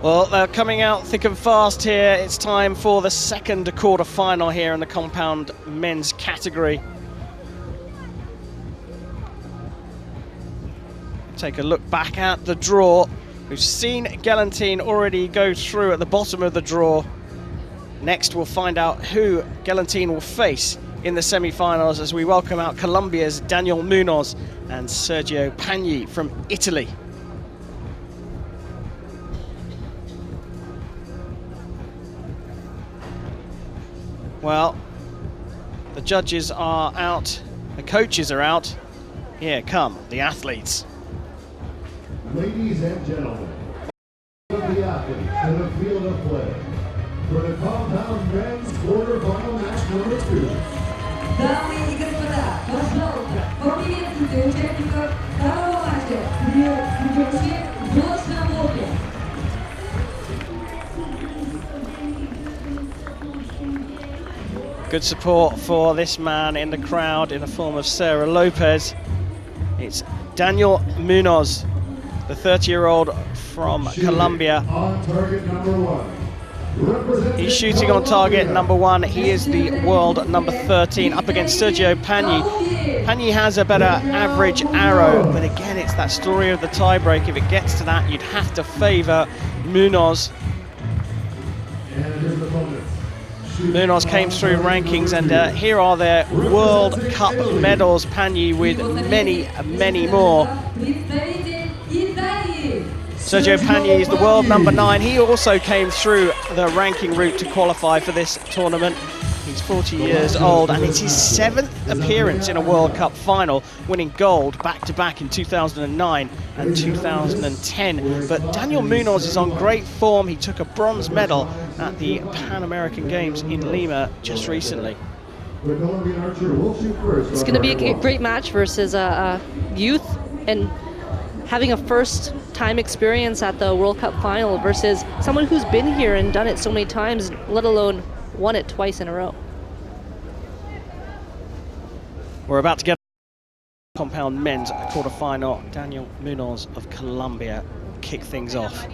Well, they're coming out thick and fast here. It's time for the second quarter-final here in the compound men's category. Take a look back at the draw. We've seen Gelantine already go through at the bottom of the draw. Next, we'll find out who Gelantine will face in the semi-finals as we welcome out Colombia's Daniel Munoz and Sergio Pagni from Italy. Well, the judges are out, the coaches are out. Here come the athletes. Ladies and gentlemen, the athletes in the field of play for the compound men's quarterfinal match number 2. Дамы и господа, пожалуйста, поприветствуйте участников второго матча в девушке в молочном блоке. Good support for this man in the crowd in the form of Sarah Lopez. It's Daniel Munoz, the 30-year-old from Colombia. On target number 1. He's shooting on target number 1. He is the world number 13 up against Sergio Pagni. Pagni has a better average arrow, but again, it's that story of the tiebreak. If it gets to that, you'd have to favor Munoz. Munoz came through rankings, and here are their World Cup medals. Pagni with many, many more. Sergio Pagni is the world number 9. He also came through the ranking route to qualify for this tournament. He's 40 years old, and it's his 7th appearance in a World Cup final, winning gold back-to-back in 2009 and 2010. But Daniel Munoz is on great form. He took a bronze medal at the Pan American Games in Lima just recently. It's going to be a great match versus youth and having a first-time experience at the World Cup final versus someone who's been here and done it so many times, let alone won it twice in a row. We're about to get compound men's quarter-final. Daniel Munoz of Colombia will kick things off.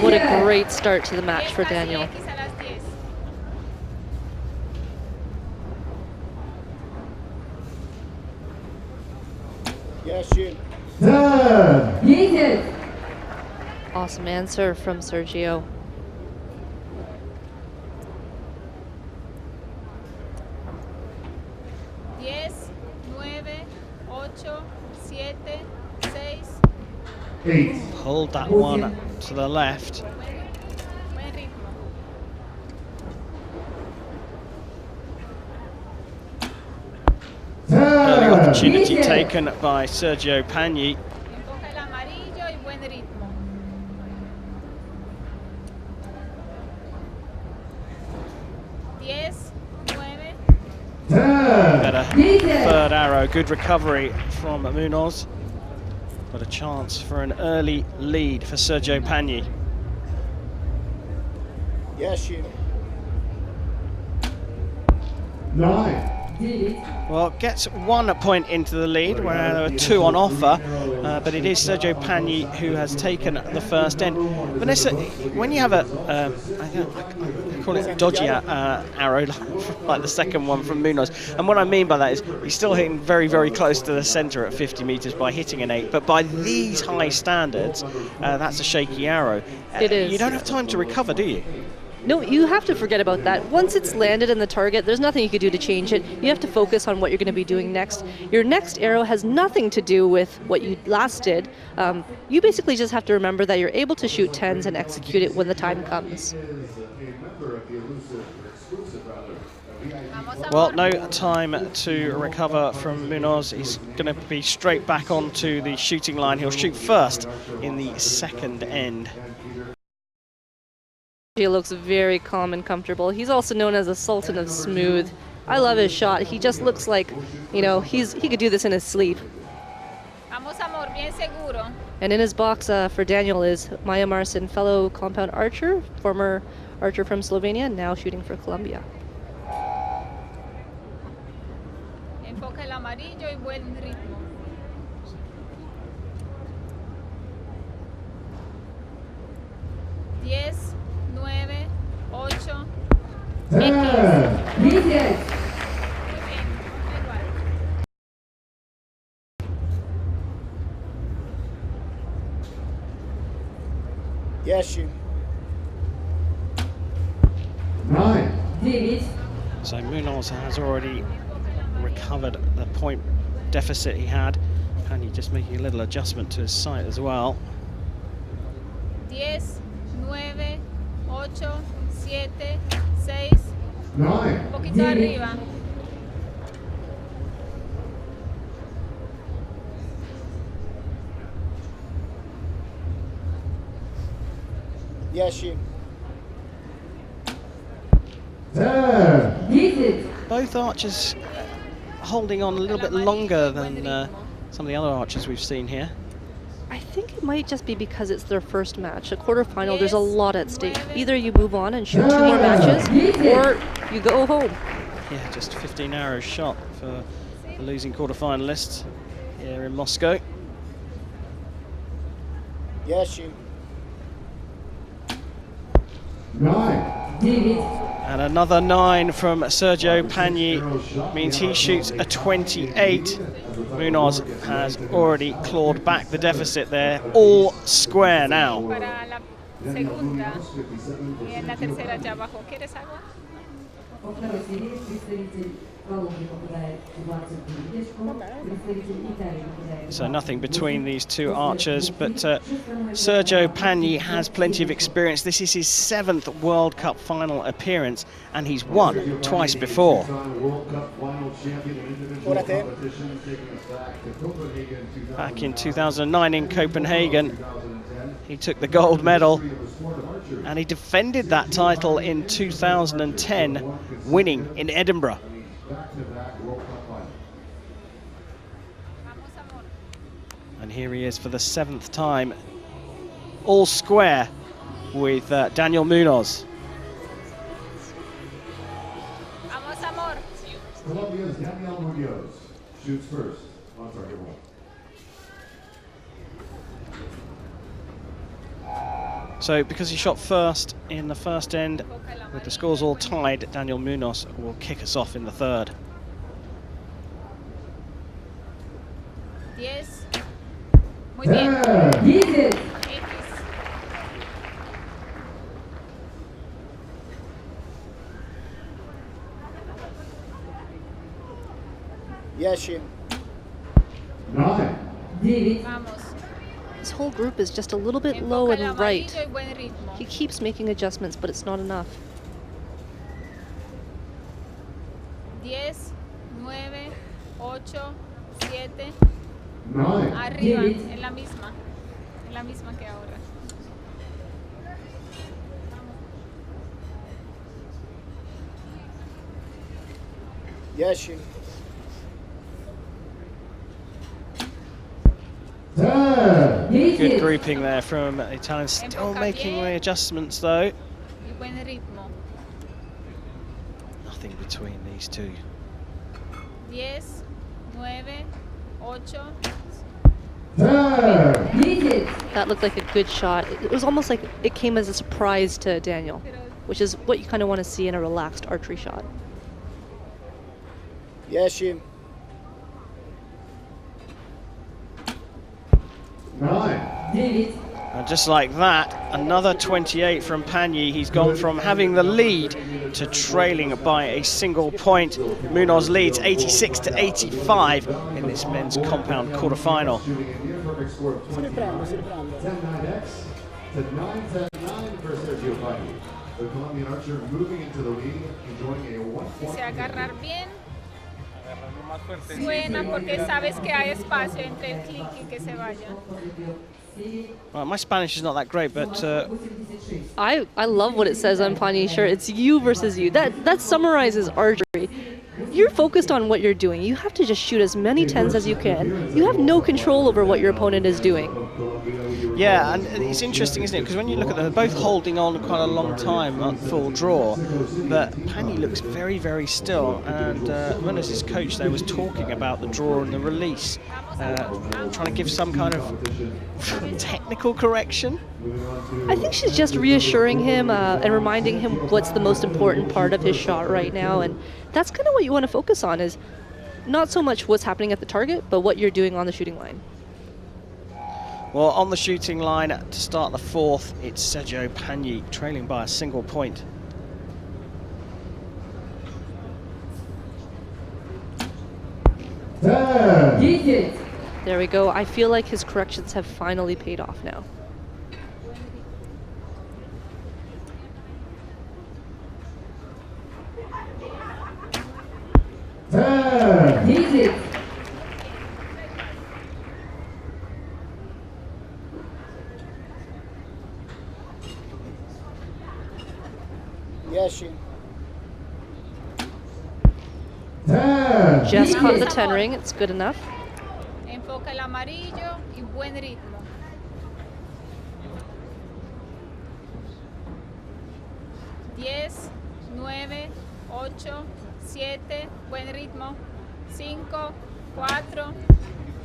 What a great start to the match for Daniel. Awesome answer from Sergio. Hold that one to the left. Early opportunity taken by Sergio Pagni. Better third arrow, good recovery from Munoz. But a chance for an early lead for Sergio Pagni. Yes, 9. Well, gets 1 point into the lead where there were 2 on offer, but it is Sergio Pagni who has taken the first end. Vanessa, when you have a, I call it a dodgy arrow, like the second one from Munoz, and what I mean by that is he's still hitting very, very close to the centre at 50 metres by hitting an 8, but by these high standards, that's a shaky arrow. It is. You don't have time to recover, do you? No, you have to forget about that. Once it's landed in the target, there's nothing you could do to change it. You have to focus on what you're going to be doing next. Your next arrow has nothing to do with what you last did. You basically just have to remember that you're able to shoot 10s and execute it when the time comes. Well, no time to recover from Munoz. He's going to be straight back onto the shooting line. He'll shoot first in the second end. He looks very calm and comfortable. He's also known as the Sultan of Smooth. I love his shot. He just looks like, you know, he could do this in his sleep. And in his box for Daniel is Maya Marcin, fellow compound archer, former archer from Slovenia, now shooting for Colombia. y buen ritmo. Diez, 9, 8, X. Muy bien, da igual. Yeshi. 9. So Munoz has already recovered the point deficit he had. Pagni just making a little adjustment to his sight as well. 10, 9, 8, 7, 6, 9. un poquito arriba. Yeshi. 10. Both archers holding on a little bit longer than some of the other archers we've seen here. I think it might just be because it's their first match. A quarterfinal, there's a lot at stake. Either you move on and shoot 2 more matches, or you go home. Yeah, just 15 arrows shot for the losing quarterfinalists here in Moscow. Yeshi. 9. And another 9 from Sergio Pagni means he shoots a 28. Munoz has already clawed back the deficit there, all square now. Para la segunda y en la tercera ya bajó. ¿Quieres agua? So nothing between these two archers, but Sergio Pagni has plenty of experience. This is his 7th World Cup final appearance, and he's won twice before. Back in 2009 in Copenhagen, he took the gold medal, and he defended that title in 2010, winning in Edinburgh. And here he is for the 7th time, all square with Daniel Munoz. Vamos, amor. Colombia's Daniel Munoz shoots first on target 1. So because he shot first in the first end, with the scores all tied, Daniel Munoz will kick us off in the third. 10. Muy bien. X. Yeshi. 9. Vamos. This whole group is just a little bit low Enfoca el and right. amarillo y buen ritmo. He keeps making adjustments, but it's not enough. 10, 9, 8, 7, 9. arriba, en la misma que ahora. Yeshi. 10. Good grouping there from the Italians, still making readjustments though. Y buen ritmo. Nothing between these two. 10, 9, 8. 10. That looked like a good shot. It was almost like it came as a surprise to Daniel, which is what you kind of want to see in a relaxed archery shot. Yeshi. 9. And just like that, another 28 from Pagni. He's gone from having the lead to trailing by a single point. Munoz leads 86 to 85 in this men's compound quarterfinal. Shooting a near perfect score of 10-9X to 9-10-9 for Sergio Pagni. The Colombian archer moving into the lead, enjoying a 1-point. Se agarrar bien. Suena porque sabes que hay espacio entre el clic y que se vaya. Well, my Spanish is not that great, but I love what it says on Pagni's shirt. It's you versus you. That summarizes archery. You're focused on what you're doing. You have to just shoot as many 10s as you can. You have no control over what your opponent is doing. Yeah, and it's interesting, isn't it? Because when you look at them, they're both holding on quite a long time at full draw, but Pagni looks very, very still, and Munoz's coach there was talking about the draw and the release, trying to give some kind of technical correction. I think she's just reassuring him and reminding him what's the most important part of his shot right now, and that's kind of what you want to focus on, is not so much what's happening at the target, but what you're doing on the shooting line. Well, on the shooting line to start the fourth, it's Sergio Pagni trailing by a single point. There we go. I feel like his corrections have finally paid off now. Yes, Just caught the 10 ring. It's good enough. Enfoca el amarillo y buen ritmo. 10, 9, 8, 7, buen ritmo. 5, 4.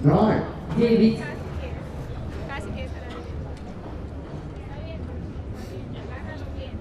9. David. Casi que está bien. Está bien. Agárralo bien.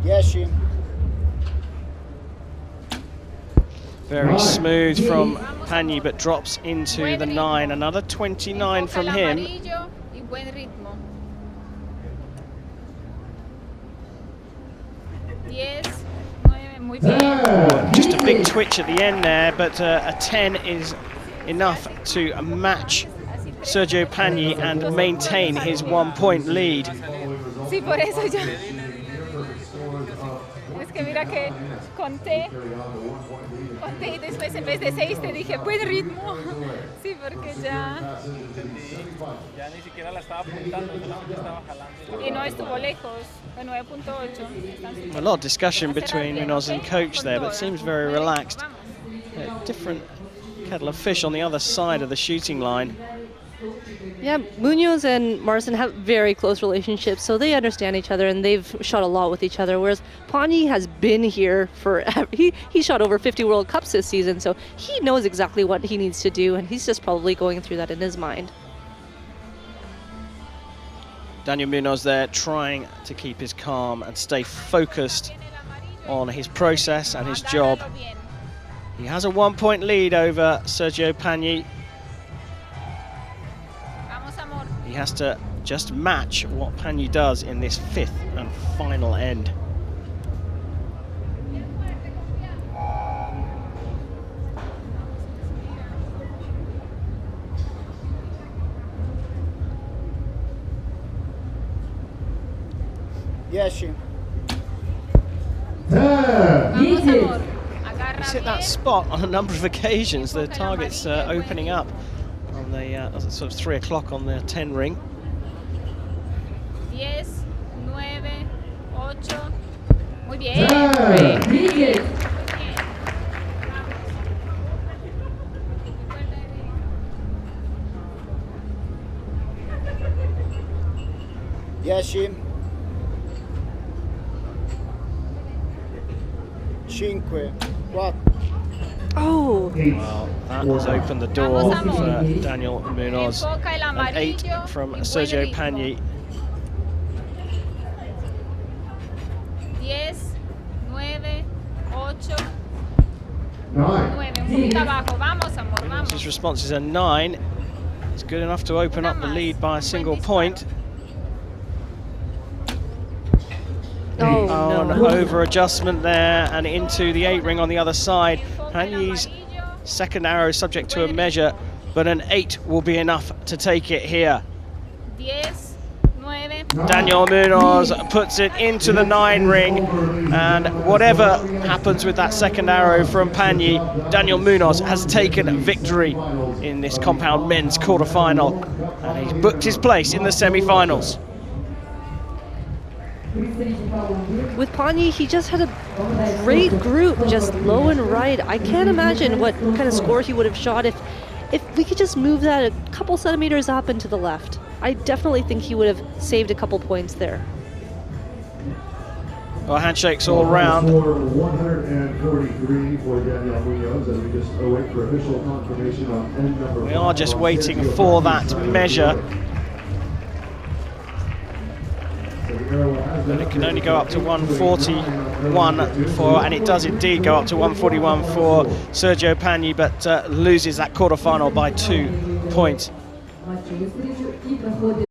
Yes, Very smooth from Pagni, but drops into the 9. Another 29 from him. Amarillo y buen ritmo. 10, 9, muy bien. Just a big twitch at the end there, but a 10 is enough to match Sergio Pagni and maintain his 1-point lead. Sí, por eso yo. Es que mira que conté y después en vez de 6 te dije buen ritmo. Sí, porque ya. Ya ni siquiera la estaba apuntando, solamente estaba jalando. Y no estuvo lejos, fue 9.8. A lot of discussion between Munoz and coach there, but seems very relaxed. Different kettle of fish on the other side of the shooting line. Yeah, Munoz and Marsden have very close relationships, so they understand each other and they've shot a lot with each other, whereas Pagni has been here forever. He shot over 50 World Cups this season, so he knows exactly what he needs to do, and he's just probably going through that in his mind. Daniel Munoz there trying to keep his calm and stay focused on his process and his job. He has a 1-point lead over Sergio Pagni. He has to just match what Pagni does in this 5th and final end. Yes, He's hit that spot on a number of occasions. The target's opening up on the sort of 3 o'clock on the 10 ring. 10, 9, 8. Muy bien. Great. Yes, 5, 4. Oh, Well, that has opened the door for Daniel Munoz. Enfoca el An 8 amarillo from y buen Sergio ritmo. Pagni. 10, 9, 8, 9. 9. Un poquito abajo. Vamos, amor, vamos. His response is a 9. It's good enough to open up the lead by a single point. oh An no. over adjustment there and into the 8 ring on the other side. Pagni's second arrow subject to a measure, but an 8 will be enough to take it here. 10, 9. Daniel Munoz puts it into the 9 ring, and whatever happens with that second arrow from Pagni, Daniel Munoz has taken victory in this compound men's quarterfinal, and he's booked his place in the semi-finals. With Pagni, he just had a great group, just low and right. I can't imagine what kind of score he would have shot if if we could just move that a couple centimeters up and to the left, I definitely think he would have saved a couple points there. Well, handshakes all round. Score 143 for Daniel Munoz, as we just await for official confirmation on end number We are 5 just on waiting Sergio for Pagni. that measure. So the arrow has been It can only go up to 141 for, and it does indeed go up to 141 for Sergio Pagni, but loses that quarterfinal by 2 points. Матчу виходить і проходить